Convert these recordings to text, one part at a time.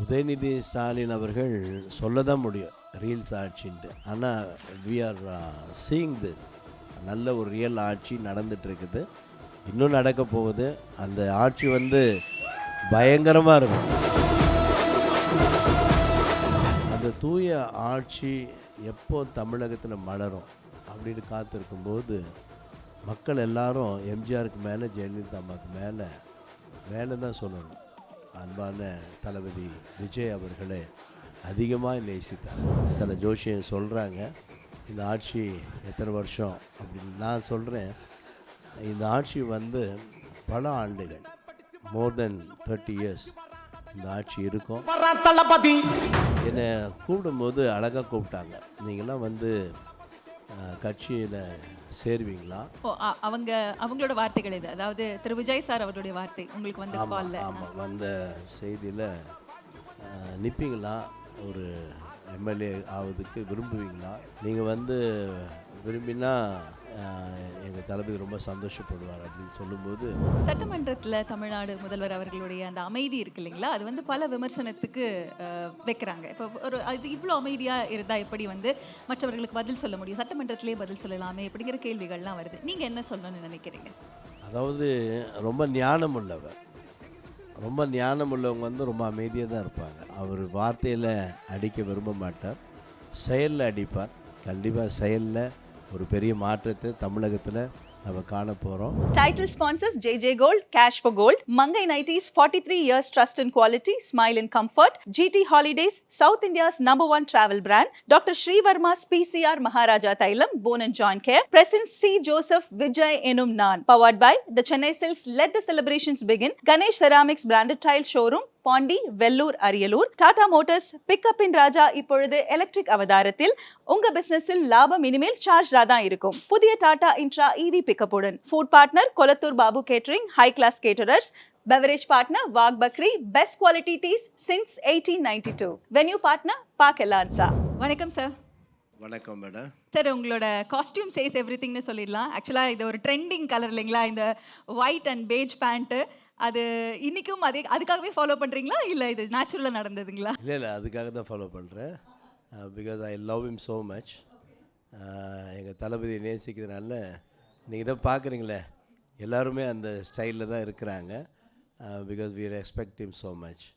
உதயநிதி ஸ்டாலின் அவர்கள் சொல்ல தான் முடியும் ரீல்ஸ் ஆட்சின்ட்டு. ஆனால் வி ஆர் சீயிங் திஸ். நல்ல ஒரு ரியல் ஆட்சி நடந்துகிட்ருக்குது, இன்னும் நடக்க போகுது. அந்த ஆட்சி பயங்கரமாக இருக்கும். அந்த தூய ஆட்சி எப்போ தமிழகத்தில் மலரும் அப்படின்னு காத்திருக்கும்போது மக்கள் எல்லாரும் எம்ஜிஆருக்கு மேலே ஜெயலலிதா அம்மாவுக்கு மேலே தான் சொல்லணும். அன்பான தளபதி விஜய் அவர்களே அதிகமாக நேசித்தார். சில ஜோஷியம் சொல்கிறாங்க இந்த ஆட்சி எத்தனை வருஷம் அப்படின்னு. நான் சொல்கிறேன் இந்த ஆட்சி பல ஆண்டுகள், மோர் தென் 30 years இந்த ஆட்சி இருக்கும். என்னை கூப்பிடும்போது அழகாக கூப்பிட்டாங்க, நீங்களாம் கட்சியில் சேருவீங்களா? அவங்களோட வார்த்தைகள் இது, அதாவது திரு விஜய் சார் அவர்களுடைய வார்த்தை உங்களுக்கு ஆமாம், வந்த செய்தியில் நிற்பீங்களா, ஒரு எம்எல்ஏ ஆவதுக்கு விரும்புவீங்களா, நீங்கள் விரும்பினா எங்கள் தளபதி ரொம்ப சந்தோஷப்படுவார் அப்படின்னு சொல்லும்போது, சட்டமன்றத்தில் தமிழ்நாடு முதல்வர் அவர்களுடைய அந்த அமைதி இருக்கு இல்லைங்களா, அது பல விமர்சனத்துக்கு வைக்கிறாங்க. இப்போ அது இவ்வளோ அமைதியாக இருந்தால் எப்படி மற்றவர்களுக்கு பதில் சொல்ல முடியும், சட்டமன்றத்திலே பதில் சொல்லலாமே அப்படிங்கிற கேள்விகள்லாம் வருது. நீங்கள் என்ன சொல்லணும்னு நினைக்கிறீங்க? அதாவது ரொம்ப ஞானம் உள்ளவங்க ரொம்ப அமைதியாக தான் இருப்பாங்க. அவர் வார்த்தையில் அடிக்க விரும்ப மாட்டார், செயலில் அடிப்பார். கண்டிப்பாக செயலில் ஒரு பெரிய மாற்றத்தை தமிழகத்தில் நம்ம காண போகிறோம். Title sponsors JJ Gold, Cash for Gold, Mangai Nighties, 43 years trust and quality, smile and comfort, GT Holidays, South India's #1 travel brand, Dr. Sri Verma's PCR Maharaja Thailam, Bone and Joint Care, Presence C. Joseph Vijay Enum Nan, powered by the Chennai Silks. Let the celebrations begin. Ganesh Ceramics branded tile showroom, Pondy, Vellore, Ariyalur. Tata Motors pickup இன் ராஜா இப்பொழுது electric அவதாரத்தில். உங்க பிசினஸில் லாபம் இனிமேல் சார்ஜா தான் இருக்கும். புதிய டாடா இன்ட்ரா இவி பிக்கப்புடன். Food partner Kolathur Babu catering, high class caterers. Beverage partner Wagh Bakri, best quality teas since 1892. Venue partner Park Elanza. வணக்கம் சார். வணக்கம் மேடம். சார், உங்களோட காஸ்டியூம் சேஸ் எவ்ரிதிங்னு சொல்லிடலாம். ஆக்சுவலாக இது ஒரு ட்ரெண்டிங் கலர் இல்லைங்களா, இந்த ஒயிட் அண்ட் பேஜ் பேண்ட்டு. அது இன்றைக்கும் அதுக்காகவே ஃபாலோ பண்ணுறீங்களா, இல்லை இது நேச்சுரலாக நடந்ததுங்களா? இல்லை, அதுக்காக தான் ஃபாலோ பண்ணுறேன். Because I love him so much. எங்கள் தளபதி நேசிக்கிறதுனால நீங்கள் தான் பார்க்குறீங்களே, எல்லாருமே அந்த ஸ்டைலில் தான் இருக்கிறாங்க. Because we respect him so much,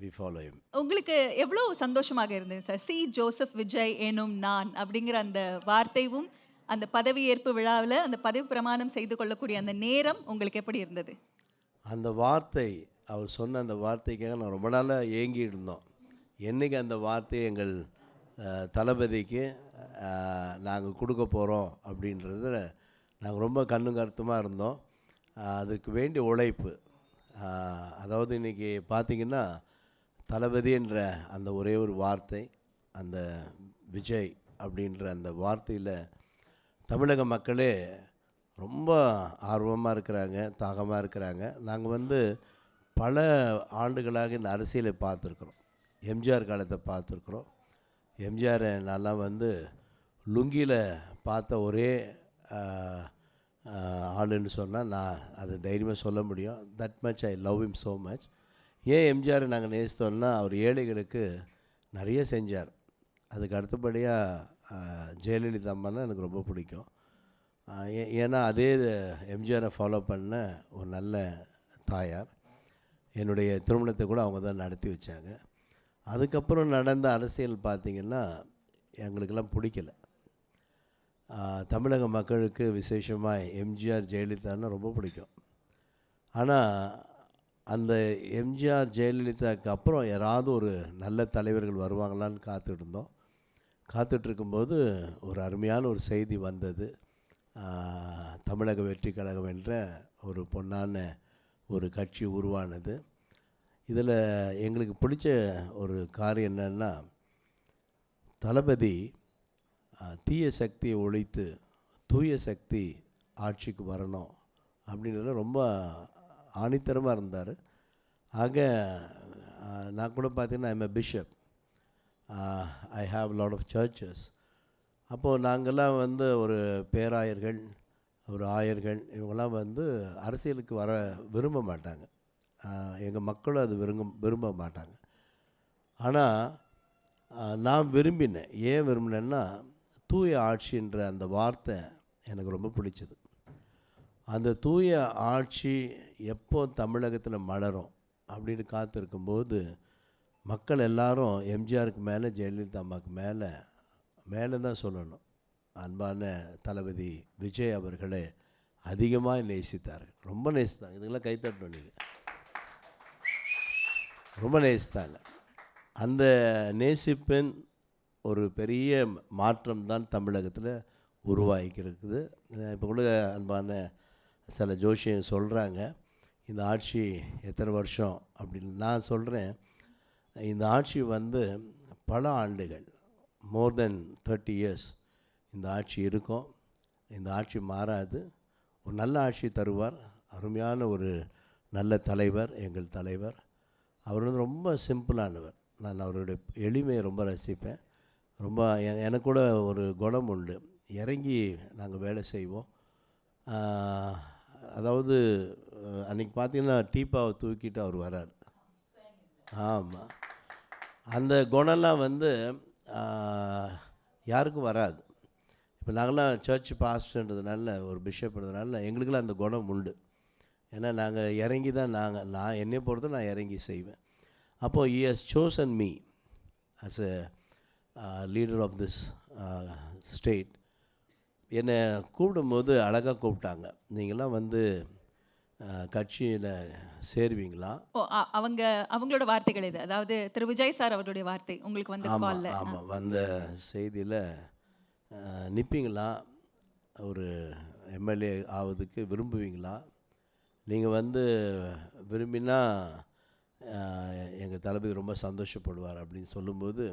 we follow him. உங்களுக்கு எவ்வளோ சந்தோஷமாக இருந்தது சார், சி ஜோசப் விஜய் எனும் நான் அப்படிங்கிற அந்த வார்த்தையும் அந்த பதவியேற்பு விழாவில் அந்த பதவி பிரமாணம் செய்து கொள்ளக்கூடிய அந்த நேரம் உங்களுக்கு எப்படி இருந்தது? அந்த வார்த்தை, அவர் சொன்ன அந்த வார்த்தைக்காக நான் ரொம்ப நாளாக ஏங்கிட்டு இருந்தோம். என்றைக்கு அந்த வார்த்தையை எங்கள் தளபதிக்கு நாங்கள் கொடுக்க போகிறோம் அப்படின்றத நாங்கள் ரொம்ப கண்ணும் கருத்துமாக இருந்தோம். அதுக்கு வேண்டிய உழைப்பு, அதாவது இன்றைக்கி பார்த்திங்கன்னா தளபதின்ற அந்த ஒரே ஒரு வார்த்தை, அந்த விஜய் அப்படின்ற அந்த வார்த்தையில் தமிழக மக்களே ரொம்ப ஆர்வமாக இருக்கிறாங்க, தாகமாக இருக்கிறாங்க. நாங்கள் பல ஆண்டுகளாக இந்த அரசியலை பார்த்துருக்குறோம். எம்ஜிஆர் காலத்தை பார்த்துருக்குறோம். எம்ஜிஆரை நல்லா லுங்கியில் பார்த்த ஒரே ஆளுன்னு சொன்னால் நான் அதை தைரியமாக சொல்ல முடியும். That much I love him so much. ஏன் எம்ஜிஆரை நாங்கள் நேசித்தோம்னா, அவர் ஏழைகளுக்கு நிறைய செஞ்சார். அதுக்கு அடுத்தபடியாக ஜெயலலிதா அம்மானா எனக்கு ரொம்ப பிடிக்கும். ஏன்னா அதே எம்ஜிஆரை ஃபாலோ பண்ண ஒரு நல்ல தாயார். என்னுடைய திருமணத்தை கூட அவங்க தான் நடத்தி வச்சாங்க. அதுக்கப்புறம் நடந்த அரசியல் பார்த்திங்கன்னா எங்களுக்கெல்லாம் பிடிக்கல. தமிழக மக்களுக்கு விசேஷமாக எம்ஜிஆர் ஜெயலலிதான்னா ரொம்ப பிடிக்கும். ஆனால் அந்த எம்ஜிஆர் ஜெயலலிதாவுக்கு அப்புறம் யாராவது ஒரு நல்ல தலைவர்கள் வருவாங்களான்னு காத்துட்ருந்தோம். காத்துட்ருக்கும்போது ஒரு அருமையான ஒரு செய்தி வந்தது. தமிழக வெற்றி கழகம் என்ற ஒரு பொன்னான ஒரு கட்சி உருவானது. இதில் எங்களுக்கு பிடிச்ச ஒரு காரியம் என்னென்னா, தளபதி தீய சக்தியை ஒழித்து தூய சக்தி ஆட்சிக்கு வரணும் அப்படின்றதுல ரொம்ப ஆணித்தரமாக இருந்தார். ஆக நான் கூட பார்த்திங்கன்னா I'm a bishop, I have lot of churches. அப்போது நாங்கள்லாம் ஒரு பேராயர்கள், ஒரு ஆயர்கள், இவங்கெல்லாம் அரசியலுக்கு வர விரும்ப மாட்டாங்க. எங்கள் மக்களும் அது விரும்ப மாட்டாங்க. ஆனால் நான் விரும்பினேன். ஏன் விரும்பினேன்னா, தூய ஆட்சின்ற அந்த வார்த்தை எனக்கு ரொம்ப பிடிச்சது. அந்த தூய ஆட்சி எப்போ தமிழகத்தில் மலரும் அப்படின்னு காத்திருக்கும்போது, மக்கள் எல்லாரும் எம்ஜிஆருக்கு மேலே, ஜெயலலிதா அம்மாவுக்கு மேலே தான் சொல்லணும், அன்பான தளபதி விஜய் அவர்களே அதிகமாக நேசித்தார்கள். ரொம்ப நேசித்தாங்க. இதுக்கெல்லாம் கைத்தட்டணும் நீங்கள். ரொம்ப நேசித்தாங்க. அந்த நேசிப்பின் ஒரு பெரிய மாற்றம் தான் தமிழகத்தில் உருவாகிக்கிருக்குது. இப்போ கூட அன்பான சில ஜோஷியம் சொல்கிறாங்க, இந்த ஆட்சி எத்தனை வருஷம் அப்படின்னு. நான் சொல்கிறேன், இந்த ஆட்சி வந்து பல ஆண்டுகள், மோர் தென் 30 years இந்த ஆட்சி இருக்கும். இந்த ஆட்சி மாறாது. ஒரு நல்ல ஆட்சி தருவார். அருமையான ஒரு நல்ல தலைவர், எங்கள் தலைவர். அவர் வந்து ரொம்ப சிம்பிளானவர். நான் அவருடைய எளிமையை ரொம்ப ரசிப்பேன். ரொம்ப எனக்கு கூட ஒரு குணம் உண்டு. இறங்கி நாங்கள் வேலை செய்வோம். அதாவது அன்றைக்கி பார்த்தீங்கன்னா டீப்பாவை தூக்கிட்டு அவர் வரார். ஆமாம், அந்த குணம்லாம் வந்து யாருக்கும் வராது. இப்போ நாங்களாம் சர்ச் பாஸ்டர்ன்றதுனால, ஒரு பிஷப்ன்றதுனால எங்களுக்கெல்லாம் அந்த குணம் உண்டு. ஏன்னா நாங்கள் இறங்கி தான் நான் என்னை பொறுத்து நான் இறங்கி செய்வேன். அப்போது he has chosen me as a leader of this state. என்னை கூப்பிடும்போது அழகாக கூப்பிட்டாங்க. நீங்களாம் வந்து கட்சியில் சேருவீங்களா? அவங்களோட வார்த்தைகள் இது. அதாவது திரு விஜய் சார் அவருடைய வார்த்தை உங்களுக்கு வந்து கால்ல. ஆமாம், வந்த செய்தியில் நிற்பீங்களா? ஒரு எம்எல்ஏ ஆவதுக்கு விரும்புவீங்களா? நீங்கள் வந்து விரும்பினா எங்கள் தளபதி ரொம்ப சந்தோஷப்படுவார் அப்படின்னு சொல்லும்போது,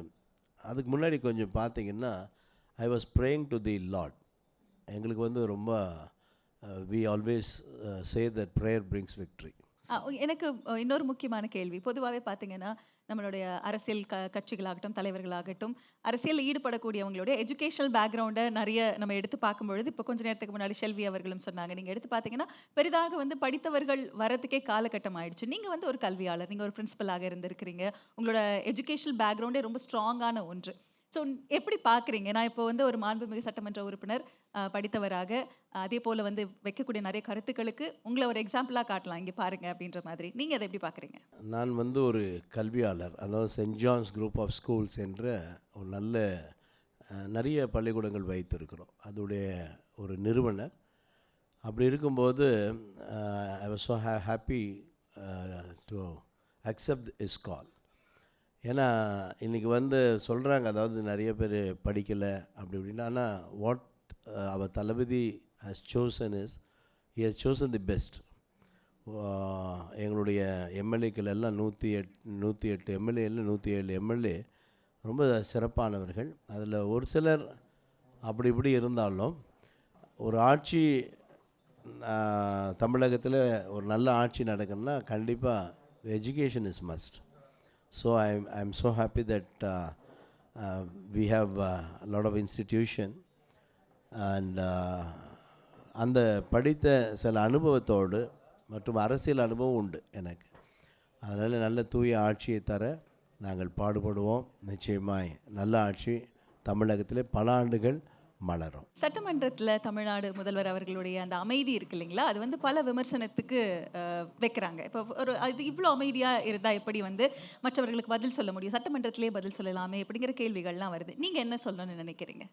அதுக்கு முன்னாடி கொஞ்சம் பார்த்தீங்கன்னா, I was praying to the lord. எங்களுக்கு வந்து ரொம்ப we always say that prayer brings victory. எனக்கு இன்னொரு முக்கியமான கேள்வி. பொதுவாகவே பார்த்தீங்கன்னா, நம்மளுடைய அரசியல் கட்சிகளாகட்டும், தலைவர்களாகட்டும், அரசியலில் ஈடுபடக்கூடியவங்களுடைய எஜுகேஷனல் பேக்ரவுண்டை நிறைய நம்ம எடுத்து பார்க்கும்பொழுது, இப்போ கொஞ்சம் நேரத்துக்கு முன்னாடி ஷெல்வி அவர்களும் சொன்னாங்க, நீங்கள் எடுத்து பார்த்தீங்கன்னா பெரிதாக வந்து படித்தவர்கள் வரத்துக்கே காலகட்டம் ஆயிடுச்சு. நீங்கள் வந்து ஒரு கல்வியாளர், நீங்கள் ஒரு பிரின்சிபலாக இருந்திருக்கிறீங்க. உங்களோட எஜுகேஷனல் பேக்ரவுண்டே ரொம்ப ஸ்ட்ராங்கான ஒன்று. ஸோ எப்படி பார்க்குறீங்க? நான் இப்போ வந்து ஒரு மாண்புமிகு சட்டமன்ற உறுப்பினர், படித்தவராக, அதே போல் வந்து வைக்கக்கூடிய நிறைய கருத்துக்களுக்கு உங்களை ஒரு எக்ஸாம்பிளாக காட்டலாம், இங்கே பாருங்கள் அப்படின்ற மாதிரி. நீங்கள் அதை எப்படி பார்க்குறீங்க? நான் வந்து ஒரு கல்வியாளர். அதாவது Saint John's group of schools என்ற ஒரு நல்ல நிறைய பள்ளிக்கூடங்கள் வைத்திருக்கிறோம். அதோடைய ஒரு நிறுவனர். அப்படி இருக்கும்போது I was so happy to accept is call. ஏன்னா இன்றைக்கி வந்து சொல்கிறாங்க, அதாவது நிறைய பேர் படிக்கலை அப்படி இப்படின்னா. ஆனால் what our Thalapathy has chosen is, he has chosen the best. எங்களுடைய எம்எல்ஏக்கள் எல்லாம் 108 எம்எல்ஏ, 107 எம்எல்ஏ ரொம்ப சிறப்பானவர்கள். அதில் ஒரு சிலர் அப்படி இப்படி இருந்தாலும், ஒரு ஆட்சி தமிழகத்தில் ஒரு நல்ல ஆட்சி நடக்கணும்னா கண்டிப்பாக education is must. So I'm so happy that we have a lot of institution and அந்த படித்த சில அனுபவத்தோடு மற்றும் அரசியல் அனுபவம் உண்டு எனக்கு. அதனால் நல்ல தூய ஆட்சியை தர நாங்கள் பாடுபடுவோம். நிச்சயமாய் நல்ல ஆட்சி தமிழகத்திலே பல ஆண்டுகள் மலரும். சட்டமன்றத்தில் தமிழ்நாடு முதல்வர் அவர்களுடைய அந்த அமைதி இருக்கு இல்லைங்களா, அது வந்து பல விமர்சனத்துக்கு வைக்கிறாங்க. இப்போ ஒரு இது இவ்வளோ அமைதியாக இருந்தால் எப்படி வந்து மற்றவர்களுக்கு பதில் சொல்ல முடியும்? சட்டமன்றத்திலே பதில் சொல்லலாமே அப்படிங்கிற கேள்விகள்லாம் வருது. நீங்கள் என்ன சொல்லணும்னு நினைக்கிறீங்க?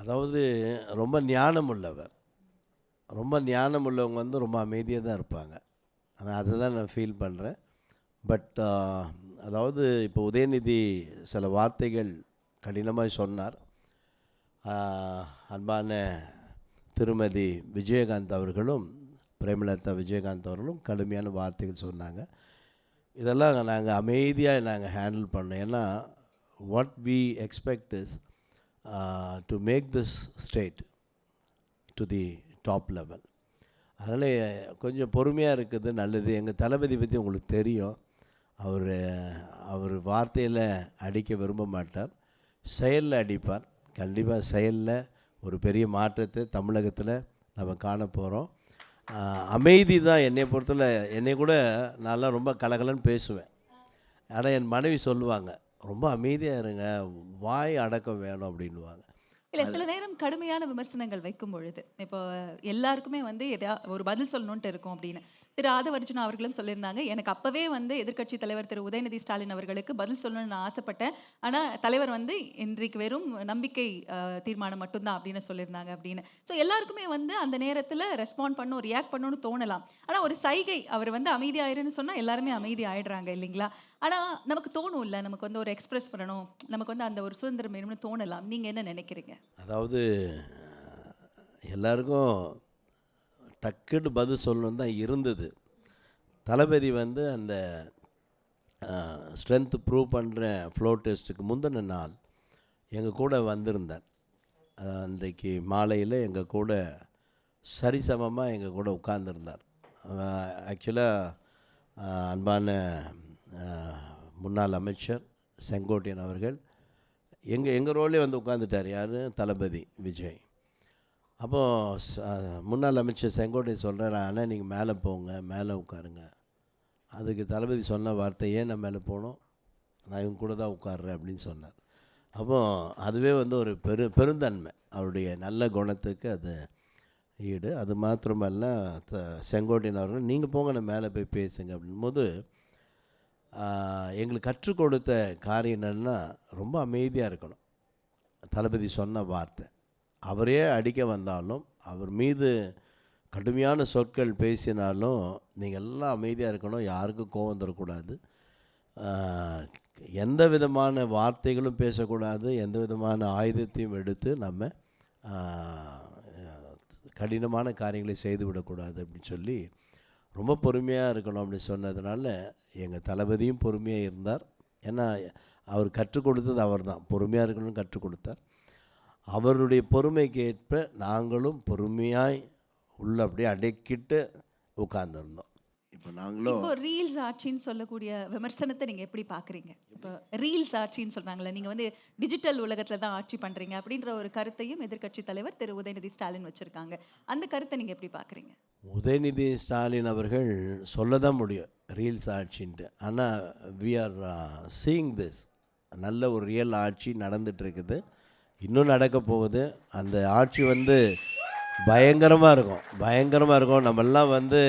அதாவது ரொம்ப ஞானம் உள்ளவர், ரொம்ப ஞானம் உள்ளவங்க வந்து ரொம்ப அமைதியாக தான் இருப்பாங்க. ஆனால் அதை தான் நான் ஃபீல் பண்ணுறேன். பட் அதாவது இப்போ உதயநிதி சில வார்த்தைகள் கடினமாக சொன்னார். அன்பான திருமதி விஜயகாந்த் அவர்களும், பிரேமலதா விஜயகாந்த் அவர்களும் கடுமையான வார்த்தைகள் சொன்னாங்க. இதெல்லாம் நாங்கள் அமைதியாக நாங்கள் ஹேண்டில் பண்ணோம். ஏன்னா what we expect is to make this state to the top level. அதனால் கொஞ்சம் பொறுமையாக இருக்குது நல்லது. எங்கள் தளபதி பற்றி உங்களுக்கு தெரியும். அவர் வார்த்தையில் அடிக்க விரும்ப மாட்டார், செயலில் அடிப்பார். கண்டிப்பாக செயலில் ஒரு பெரிய மாற்றத்தை தமிழகத்தில் நம்ம காண போகிறோம். அமைதி தான் என்னை பொறுத்தவரை. என்னை கூட நான்லாம் ரொம்ப கலகலன்னு பேசுவேன். ஆனால் என் மனைவி சொல்லுவாங்க, ரொம்ப அமைதியாக இருங்க, வாய் அடக்கம் வேணும் அப்படின்வாங்க. இல்ல சில நேரம் கடுமையான விமர்சனங்கள் வைக்கும் பொழுது, இப்போ எல்லாருக்குமே வந்து ஒரு பதில் சொல்லணுன்ட்டு இருக்கும் அப்படின்னு. திரு ஆதவர்ஜுனா அவர்களும் சொல்லியிருந்தாங்க, எனக்கு அப்பவே வந்து எதிர்க்கட்சி தலைவர் திரு உதயநிதி ஸ்டாலின் அவர்களுக்கு பதில் சொல்லணும்னு நான் ஆசைப்பட்டேன். ஆனா தலைவர் வந்து இன்றைக்கு வெறும் நம்பிக்கை தீர்மானம் மட்டும் தான் அப்படின்னு சொல்லியிருந்தாங்க அப்படின்னு. ஸோ எல்லாருக்குமே வந்து அந்த நேரத்துல ரெஸ்பாண்ட் பண்ணணும், ரியாக்ட் பண்ணணும்னு தோணலாம். ஆனா ஒரு சைகை அவர் வந்து அமைதியாயிருன்னு சொன்னா எல்லாருமே அமைதி ஆயிடுறாங்க இல்லைங்களா? ஆனா நமக்கு தோணும்ல, நமக்கு வந்து ஒரு எக்ஸ்பிரஸ் பண்ணணும், நமக்கு வந்து அந்த ஒரு சுதந்திரம் வேணும்னு தோணலாம். நீங்க என்ன நினைக்கிறீங்க? அதாவது எல்லாருக்கும் டக்குன்னு பதில் சொல்லணுன்னு தான் இருந்தது. தளபதி வந்து அந்த ஸ்ட்ரென்த் ப்ரூவ் பண்ணுற ஃப்ளோர் டெஸ்ட்டுக்கு முந்தின நாள் எங்கள் கூட வந்திருந்தார். அன்றைக்கு மாலையில் எங்கள் கூட சரிசமமாக எங்கள் கூட உட்கார்ந்துருந்தார். ஆக்சுவலாக அன்பான முன்னாள் அமைச்சர் செங்கோட்டையன் அவர்கள் எங்கள் ரோலே வந்து உட்காந்துட்டார். யார்? தளபதி விஜய். அப்போது முன்னாள் அமைச்சர் செங்கோட்டையன் சொல்கிறார், ஆனால் நீங்கள் மேலே போங்க, மேலே உட்காருங்க. அதுக்கு தளபதி சொன்ன வார்த்தை, ஏன் நான் மேலே போகணும், நான் இவங்க கூட தான் உட்கார்றேன் அப்படின்னு சொன்னார். அப்போது அதுவே வந்து ஒரு பெருந்தன்மை, அவருடைய நல்ல குணத்துக்கு அது ஈடு. அது மாத்திரமல்ல செங்கோட்டையன் அவர்கள், நீங்கள் போங்க, நான் மேலே போய் பேசுங்க அப்படின்போது எங்களுக்கு கற்றுக் கொடுத்த காரியம் என்னென்னா, ரொம்ப அமைதியாக இருக்கணும். தளபதி சொன்ன வார்த்தை, அவரே அடிக்க வந்தாலும், அவர் மீது கடுமையான சொற்கள் பேசினாலும் நீங்கள் எல்லாம் அமைதியாக இருக்கணும், யாருக்கும் கோபம் தரக்கூடாது, எந்த விதமான வார்த்தைகளும் பேசக்கூடாது, எந்த விதமான ஆயுதத்தையும் எடுத்து நம்ம கடினமான காரியங்களை செய்து விடக்கூடாது அப்படின்னு சொல்லி ரொம்ப பொறுமையாக இருக்கணும் அப்படின்னு சொன்னதுனால எங்கள் தளபதியும் பொறுமையாக இருந்தார். ஏன்னா அவர் கற்றுக் கொடுத்தது அவர் தான், பொறுமையாக இருக்கணும்னு கற்றுக் கொடுத்தார். அவருடைய பொறுமைக்கு ஏற்ப நாங்களும் பொறுமையாய் உள்ள அப்படியே அடக்கிட்டு உட்கார்ந்துருந்தோம். இப்போ ரீல்ஸ் ஆட்சின்னு சொல்லக்கூடிய விமர்சனத்தை நீங்க எப்படி பாக்குறீங்க? இப்போ ரீல்ஸ் ஆட்சின்னு சொல்றாங்கல்ல, நீங்க வந்து டிஜிட்டல் உலகத்துல தான் ஆட்சி பண்றீங்க அப்படின்ற ஒரு கருத்தையும் எதிர்க்கட்சி தலைவர் திரு உதயநிதி ஸ்டாலின் வச்சிருக்காங்க. அந்த கருத்தை நீங்க எப்படி பாக்குறீங்க? உதயநிதி ஸ்டாலின் அவர்கள் சொல்ல தான் முடியும் ரீல்ஸ் ஆட்சின்ட்டு. ஆனால் வி ஆர் சீயிங் திஸ், நல்ல ஒரு ரியல் ஆட்சி நடந்துட்டு இருக்குது, இன்னும் நடக்க போகுது. அந்த ஆட்சி வந்து பயங்கரமாக இருக்கும். நம்மெல்லாம் வந்து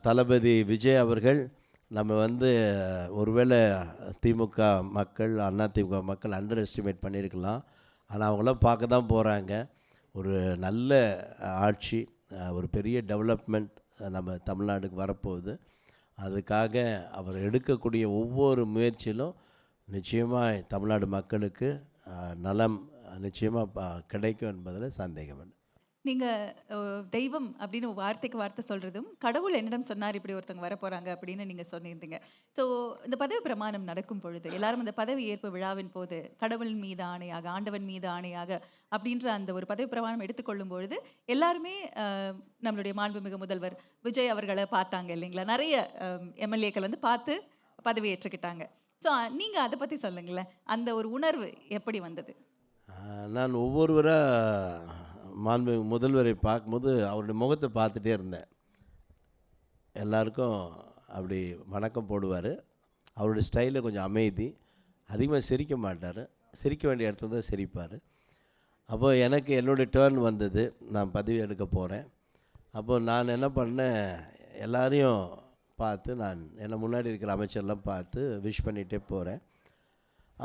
தளபதி விஜய் அவர்கள் நம்ம வந்து ஒருவேளை திமுக மக்கள், அதிமுக மக்கள் அண்டர் எஸ்டிமேட் பண்ணியிருக்கலாம். ஆனால் அவங்களாம் பார்க்க தான் போகிறாங்க. ஒரு நல்ல ஆட்சி, ஒரு பெரிய டெவலப்மெண்ட் நம்ம தமிழ்நாடுக்கு வரப்போகுது. அதுக்காக அவர் எடுக்கக்கூடிய ஒவ்வொரு முயற்சியிலும் நிச்சயமாக தமிழ்நாடு மக்களுக்கு நலம் நிச்சயமாக கிடைக்கும் என்பதில் சந்தேகம் இல்லை. நீங்க தெய்வம் அப்படின்னு வார்த்தைக்கு வார்த்தை சொல்றதும், கடவுள் என்னிடம் சொன்னார் இப்படி ஒருத்தவங்க வரப்போறாங்க அப்படின்னு நீங்க சொல்லியிருந்தீங்க. ஸோ இந்த பதவி பிரமாணம் நடக்கும் பொழுது எல்லாரும் அந்த பதவி ஏற்பு விழாவின் போது கடவுள் மீது ஆணையாக, ஆண்டவன் மீது ஆணையாக அப்படின்ற அந்த ஒரு பதவி பிரமாணம் எடுத்துக்கொள்ளும் பொழுது எல்லாருமே நம்மளுடைய மாண்புமிகு முதல்வர் விஜய் அவர்களை பார்த்தாங்க இல்லைங்களா? நிறைய எம்எல்ஏக்கள் வந்து பார்த்து பதவி ஏற்றுக்கிட்டாங்க. ஸோ நீங்க அதை பத்தி சொல்லுங்களேன், அந்த ஒரு உணர்வு எப்படி வந்தது? நான் ஒவ்வொருவராக மாண்பு முதல்வரை பார்க்கும்போது அவருடைய முகத்தை பார்த்துட்டே இருந்தேன். எல்லாருக்கும் அப்படி வணக்கம் போடுவார். அவருடைய ஸ்டைலில் கொஞ்சம் அமைதி, அதிகமாக சிரிக்க மாட்டார், சிரிக்க வேண்டிய இடத்துல தான் சிரிப்பார். அப்போது எனக்கு என்னுடைய டேர்ன் வந்தது, நான் பதவி எடுக்க போகிறேன். அப்போது நான் என்ன பண்ணேன், எல்லாரையும் பார்த்து நான் என்ன முன்னாடி இருக்கிற அமைச்சர்லாம் பார்த்து விஷ் பண்ணிகிட்டே போகிறேன்.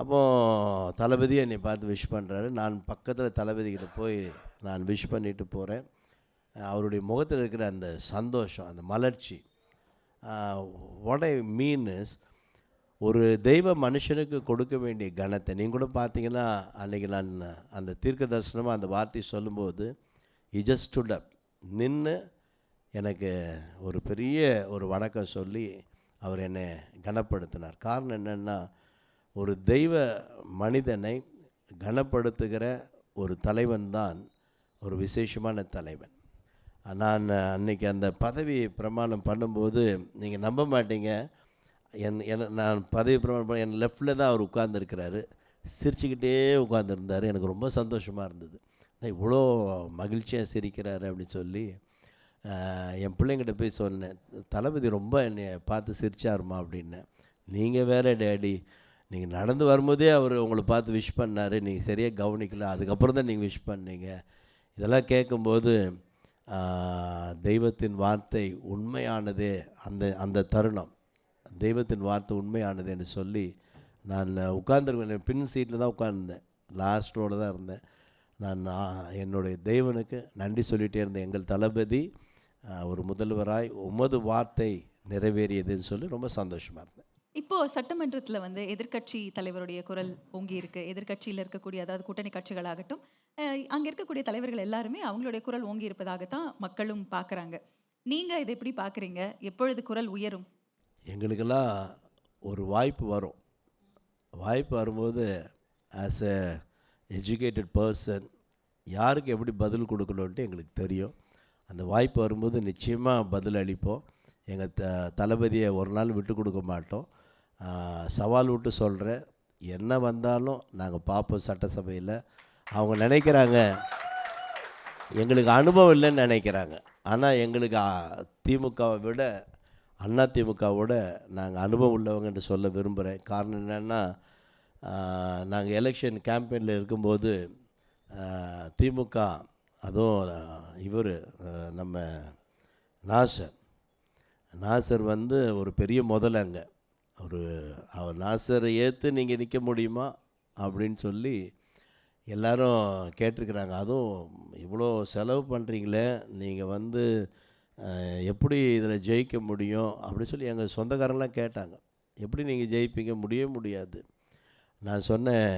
அப்போது தளபதி என்னை பார்த்து விஷ் பண்ணுறாரு. நான் பக்கத்தில் தளபதிக்கிட்ட போய் நான் விஷ் பண்ணிவிட்டு போகிறேன். அவருடைய முகத்தில் இருக்கிற அந்த சந்தோஷம், அந்த மலர்ச்சி, வாட் ஐ மீன் இஸ், ஒரு தெய்வ மனுஷனுக்கு கொடுக்க வேண்டிய கணத்தை நீங்கள் கூட பார்த்தீங்கன்னா, அன்றைக்கி நான் அந்த தீர்க்க தரிசனமாக அந்த வார்த்தை சொல்லும்போது ஜஸ்ட் ஸ்டுட் அப், நின்று எனக்கு ஒரு பெரிய ஒரு வணக்கம் சொல்லி அவர் என்னை கனப்படுத்தினார். காரணம் என்னென்னா, ஒரு தெய்வ மனிதனை கனப்படுத்துகிற ஒரு தலைவன் தான் ஒரு விசேஷமான தலைவன். நான் அன்றைக்கி அந்த பதவி பிரமாணம் பண்ணும்போது நீங்கள் நம்ப மாட்டீங்க, நான் பதவி பிரமாணம் பண்ண என் லெஃப்டில் தான் அவர் உட்கார்ந்துருக்கிறாரு, சிரிச்சுக்கிட்டே உட்கார்ந்துருந்தார். எனக்கு ரொம்ப சந்தோஷமாக இருந்தது, இவ்வளோ மகிழ்ச்சியாக சிரிக்கிறாரு அப்படின்னு சொல்லி என் பிள்ளைங்கிட்ட போய் சொன்னேன், தளபதி ரொம்ப என்னை பார்த்து சிரிச்சாருமா அப்படின்னு. நீங்கள் வேறு டேடி, நீங்கள் நடந்து வரும்போதே அவர் உங்களை பார்த்து விஷ் பண்ணார், நீங்கள் சரியாக கவனிக்கல, அதுக்கப்புறம் தான் நீங்கள் விஷ் பண்ணீங்க. இதெல்லாம் கேட்கும்போது தெய்வத்தின் வார்த்தை உண்மையானதே, அந்த அந்த தருணம் தெய்வத்தின் வார்த்தை உண்மையானது என்று சொல்லி நான் உட்கார்ந்துருக்கேன். பின் சீட்டில் தான் உட்கார்ந்தேன், லாஸ்ட் ரோடு தான் இருந்தேன். நான் என்னுடைய தேவனுக்கு நன்றி சொல்லிகிட்டே இருந்தேன். எங்கள் தளபதி ஒரு முதல்வராய் உமது வார்த்தை நிறைவேறியதுன்னு சொல்லி ரொம்ப சந்தோஷமாக இருந்தேன். இப்போ சட்டமன்றத்துல வந்து எதிர்க்கட்சி தலைவருடைய குரல் ஓங்கி இருக்கு. எதிர்க்கட்சியில இருக்கக்கூடிய, அதாவது கூட்டணி கட்சிகளாகட்டும், அங்க இருக்கக்கூடிய தலைவர்கள் எல்லாருமே அவங்களுடைய குரல் ஓங்கி இருப்பதாகத்தான் மக்களும் பார்க்குறாங்க. நீங்க இதை எப்படி பார்க்குறீங்க? எப்பொழுது குரல் உயரும்? எங்களுக்கெல்லாம் ஒரு வாய்ப்பு வரும். வாய்ப்பு வரும்போது ஆஸ் எ எஜுகேட்டட் பர்சன் யாருக்கு எப்படி பதில் கொடுக்கணுன்ட்டு எங்களுக்கு தெரியும். அந்த வாய்ப்பு வரும்போது நிச்சயமாக பதில் அளிப்போம். எங்கள் தளபதியை ஒரு நாள் விட்டு கொடுக்க மாட்டோம். சவால் விட்டு சொல்கிறேன், என்ன வந்தாலும் நாங்கள் பார்ப்போம் சட்டசபையில். அவங்க நினைக்கிறாங்க எங்களுக்கு அனுபவம் இல்லைன்னு நினைக்கிறாங்க. ஆனால் எங்களுக்கு திமுகவை விட அண்ணா திமுகவோட நாங்கள் அனுபவம் உள்ளவங்கன்னு சொல்ல விரும்புகிறேன். காரணம் என்னென்னா, நாங்கள் எலெக்ஷன் கேம்பெயினில் இருக்கும்போது திமுக, அதுவும் இவர் நம்ம நாசர் வந்து ஒரு பெரிய முதலங்க. அவர் நாசரை ஏற்று நீங்கள் நிற்க முடியுமா அப்படின்னு சொல்லி எல்லோரும் கேட்டிருக்கிறாங்க. அதுவும் இவ்வளோ செலவு பண்ணுறீங்களே, நீங்கள் வந்து எப்படி இதில் ஜெயிக்க முடியும் அப்படின்னு சொல்லி எங்கள் சொந்தக்காரங்களாம் கேட்டாங்க. எப்படி நீங்கள் ஜெயிப்பீங்க? முடியாது. நான் சொன்னேன்,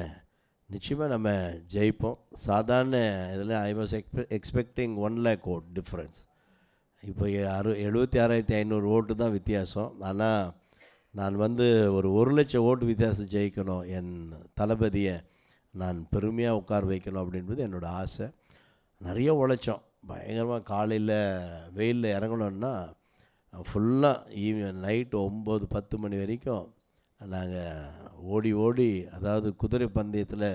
நிச்சயமாக நம்ம ஜெயிப்போம். சாதாரண இதில் I was expecting 1 lakh vote difference. இப்போ 76,500 ஓட்டு தான் வித்தியாசம். ஆனால் நான் வந்து ஒரு 1 லட்சம் ஓட்டு வித்தியாசம் ஜெயிக்கணும், என் தளபதியை நான் பெருமையாக உட்கார வைக்கணும் அப்படின்றது என்னோடய ஆசை. நிறைய உழைச்சோம் பயங்கரமாக. காலையில் வெயிலில் இறங்கணுன்னா ஃபுல்லாக நைட்டு 9-10 மணி வரைக்கும் நாங்கள் ஓடி, அதாவது குதிரை பந்தயத்தில்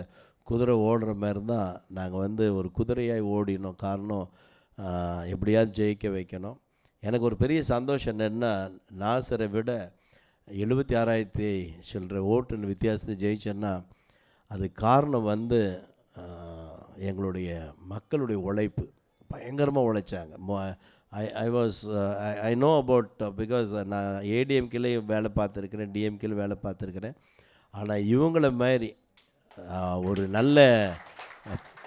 குதிரை ஓடுற மாதிரி தான் நாங்கள் வந்து ஒரு குதிரையாய் ஓடினோம். காரணம், எப்படியாவது ஜெயிக்க வைக்கணும். எனக்கு ஒரு பெரிய சந்தோஷம் என்னென்னா, நாசரை விட 76,000 சில்லற ஓட்டுன்னு வித்தியாசத்தை ஜெயிச்சேன்னா அது காரணம் வந்து எங்களுடைய மக்களுடைய உழைப்பு. பயங்கரமாக உழைச்சாங்க. ஐ நோ அபவுட், பிகாஸ் நான் ஏடிஎம்கேலையும் வேலை பார்த்துருக்கிறேன், டிஎம்கேலையும் வேலை பார்த்துருக்கிறேன். ஆனால் இவங்கள மாதிரி ஒரு நல்ல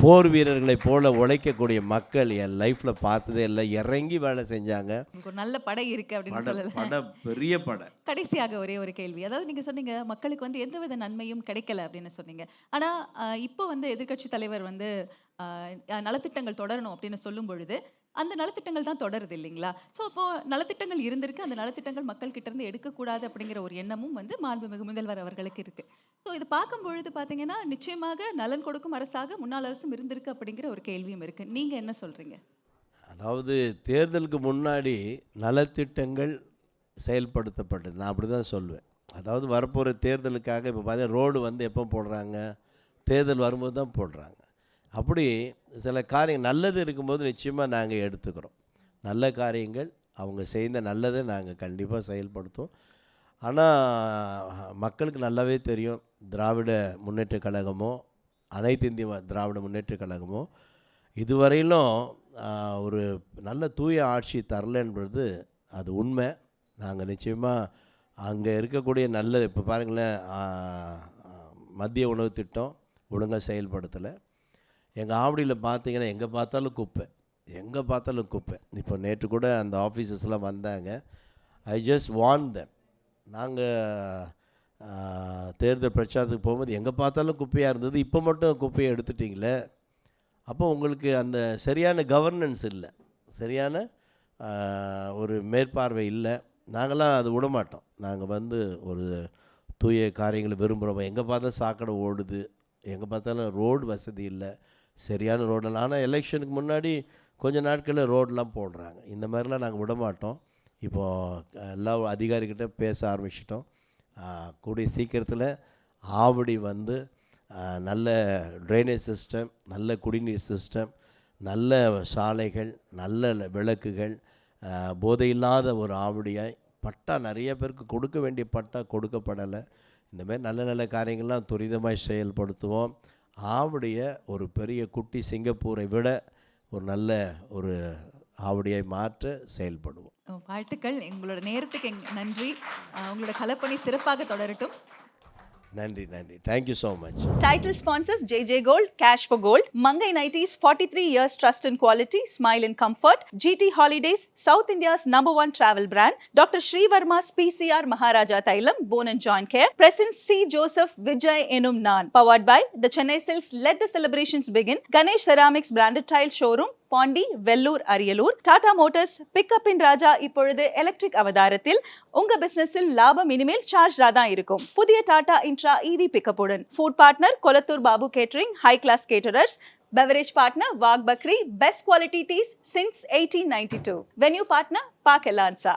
போர் வீரர்களை போல உழைக்கக்கூடிய மக்கள் என் லைஃப்பில் பார்த்ததே இல்லை. இறங்கி வேலை செஞ்சாங்க. ஒரு நல்ல படை இருக்குது அப்படின்னு சொல்லலாம். படை பெரிய படை. கடைசியாக ஒரே ஒரு கேள்வி. அதாவது நீங்கள் சொன்னீங்க மக்களுக்கு வந்து எந்தவித நன்மையும் கிடைக்கல அப்படின்னு சொன்னீங்க. ஆனால் இப்போ வந்து எதிர்க்கட்சி தலைவர் வந்து நலத்திட்டங்கள் தொடரணும் அப்படின்னு சொல்லும் பொழுது அந்த நலத்திட்டங்கள் தான் தொடருது இல்லைங்களா? ஸோ அப்போது நலத்திட்டங்கள் இருந்திருக்கு, அந்த நலத்திட்டங்கள் மக்கள் கிட்டேருந்து எடுக்கக்கூடாது அப்படிங்கிற ஒரு எண்ணமும் வந்து மாண்புமிகு முதல்வர் அவர்களுக்கு இருக்குது. ஸோ இது பார்க்கும் பொழுது பார்த்தீங்கன்னா, நிச்சயமாக நலன் கொடுக்கும் அரசாக முன்னாள் அரசும் இருந்திருக்கு அப்படிங்கிற ஒரு கேள்வியும் இருக்குது. நீங்கள் என்ன சொல்கிறீங்க? அதாவது தேர்தலுக்கு முன்னாடி நலத்திட்டங்கள் செயல்படுத்தப்பட்டது, நான் அப்படி தான் சொல்லுவேன். அதாவது வரப்போகிற தேர்தலுக்காக இப்போ பார்த்தீங்கன்னா ரோடு வந்து எப்போ போடுறாங்க? தேர்தல் வரும்போது தான் போடுறாங்க. அப்படி சில காரியங்கள் நல்லது இருக்கும்போது நிச்சயமாக நாங்கள் எடுத்துக்கிறோம். நல்ல காரியங்கள் அவங்க செய்த நல்லதை நாங்கள் கண்டிப்பாக செயல்படுத்துவோம். ஆனால் மக்களுக்கு நல்லாவே தெரியும், திராவிட முன்னேற்றக் கழகமோ அனைத்து இந்திய திராவிட முன்னேற்றக் கழகமோ இதுவரையிலும் ஒரு நல்ல தூய ஆட்சி தரலைன்றது அது உண்மை. நாங்கள் நிச்சயமாக அங்கே இருக்கக்கூடிய நல்லது, இப்போ பாருங்களேன், மதிய உணவு திட்டம் ஒழுங்காக செயல்படுத்தலை. எங்கள் ஆவடியில் பார்த்தீங்கன்னா எங்கே பார்த்தாலும் குப்பை. இப்போ நேற்று கூட அந்த ஆஃபீஸர்ஸ்லாம் வந்தாங்க. I just warn them. நாங்கள் தேர்தல் பிரச்சாரத்துக்கு போகும்போது எங்கே பார்த்தாலும் குப்பையாக இருந்தது, இப்போ மட்டும் குப்பையை எடுத்துட்டிங்களே, அப்போ உங்களுக்கு அந்த சரியான கவர்னன்ஸ் இல்லை, சரியான ஒரு மேற்பார்வை இல்லை. நாங்களாம் அது விடமாட்டோம். நாங்கள் வந்து ஒரு தூய காரியங்களை விரும்புகிறோம். எங்கே பார்த்தா சாக்கடை ஓடுது, எங்கே பார்த்தாலும் ரோடு வசதி இல்லை, சரியான ரோடெல்லாம். ஆனால் எலெக்ஷனுக்கு முன்னாடி கொஞ்சம் நாட்களில் ரோடெலாம் போடுறாங்க. இந்த மாதிரிலாம் நாங்கள் விடமாட்டோம். இப்போது எல்லா அதிகாரிகிட்ட பேச ஆரம்பிச்சிட்டோம். கூடிய சீக்கிரத்தில் ஆவடி வந்து நல்ல ட்ரைனேஜ் சிஸ்டம், நல்ல குடிநீர் சிஸ்டம், நல்ல சாலைகள், நல்ல விளக்குகள், போதையில்லாத ஒரு ஆவடியாய், பட்டா நிறைய பேருக்கு கொடுக்க வேண்டிய பட்டா கொடுக்கப்படலை. இந்த மாதிரி நல்ல நல்ல காரியங்கள்லாம் துரிதமாய் செயல்படுத்துவோம். ஆவுடைய ஒரு பெரிய குட்டி சிங்கப்பூரை விட ஒரு நல்ல ஒரு ஆவுடையாய் மாற்ற செயல்படுவோம். வாழ்த்துக்கள். உங்களோட நேரத்துக்கு நன்றி. உங்களோட கலப்பணி சிறப்பாக தொடரட்டும். நன்றி நன்றி. Thank you so much. Title sponsors JJ Gold, Cash for Gold, Mangai Nighties, 43 years trust and quality, smile and comfort, GT Holidays, South India's #1 travel brand, Dr. Sri Verma's PCR Maharaja Thailam, Bone and Joint Care, President C. Joseph Vijay Enum Nan, powered by the Chennai Silks. Let the celebrations begin. Ganesh Ceramics branded tile showroom, Pondy, Vellore, Ariyalur. Tata Motors pickup இன் ராஜா இப்பொழுது electric அவதாரத்தில். உங்க பிசினஸில் லாபம் இனிமேல் சார்ஜா தான் இருக்கும். புதிய டாடா இன்ட்ரா EV பிக்கப்புடன். Food partner Kolathur Babu catering, high class caterers. Beverage partner Wagh Bakri, best quality teas since 1892. Venue partner Park Elanza.